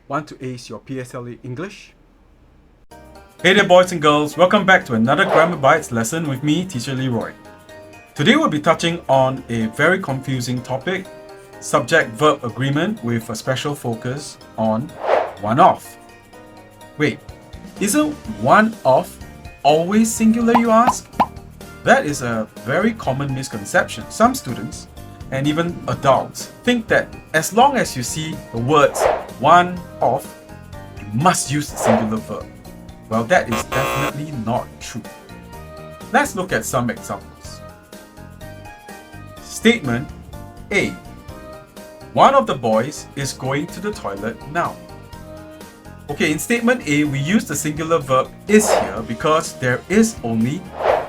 Want to ace your PSLE English? Hey there boys and girls, welcome back to another Grammar Bytes lesson with me, Teacher Leroy. Today we'll be touching on a very confusing topic, subject-verb agreement with a special focus on one-off. Wait, isn't one-off always singular, you ask? That is a very common misconception. Some students, and even adults, think that as long as you see the words one-off, you must use the singular verb. Well, that is definitely not true. Let's look at some examples. Statement A. One of the boys is going to the toilet now. Okay, in statement A, we use the singular verb is here because there is only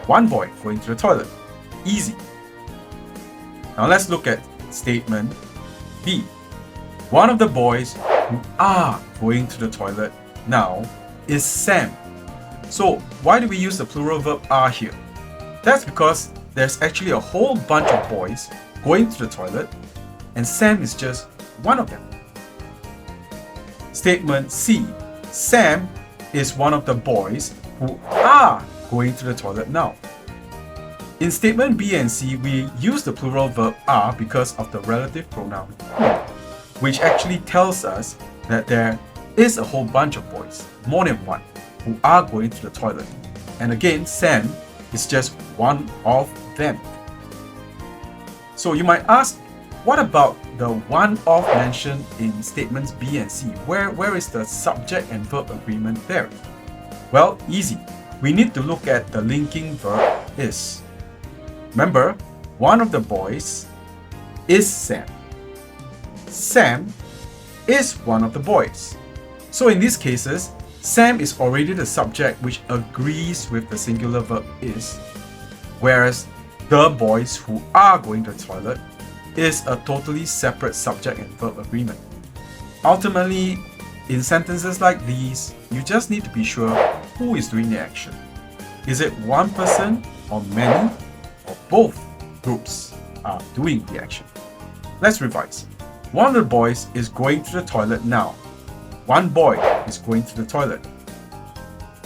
one boy going to the toilet. Easy. Now let's look at statement B. One of the boys who are going to the toilet now is Sam. So why do we use the plural verb are here? That's because there's actually a whole bunch of boys going to the toilet and Sam is just one of them. Statement C. Sam is one of the boys who are going to the toilet now. In statement B and C, we use the plural verb are because of the relative pronoun who, which actually tells us that there is a whole bunch of boys, more than one, who are going to the toilet. And again, Sam is just one of them. So you might ask, what about the one-off mentioned in statements B and C? Where is the subject and verb agreement there? Well, easy. We need to look at the linking verb is. Remember, one of the boys is Sam. Sam is one of the boys. So in these cases, Sam is already the subject which agrees with the singular verb is, whereas the boys who are going to the toilet is a totally separate subject and verb agreement. Ultimately, in sentences like these, you just need to be sure who is doing the action. Is it one person or many, or both groups are doing the action? Let's revise. One of the boys is going to the toilet now. One boy is going to the toilet.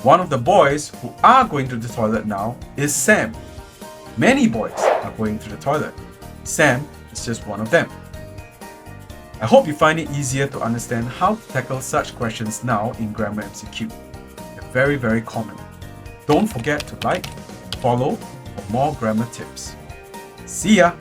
One of the boys who are going to the toilet now is Sam. Many boys are going to the toilet. Sam is just one of them. I hope you find it easier to understand how to tackle such questions now in Grammar MCQ. They're very, very common. Don't forget to like and follow for more grammar tips. See ya!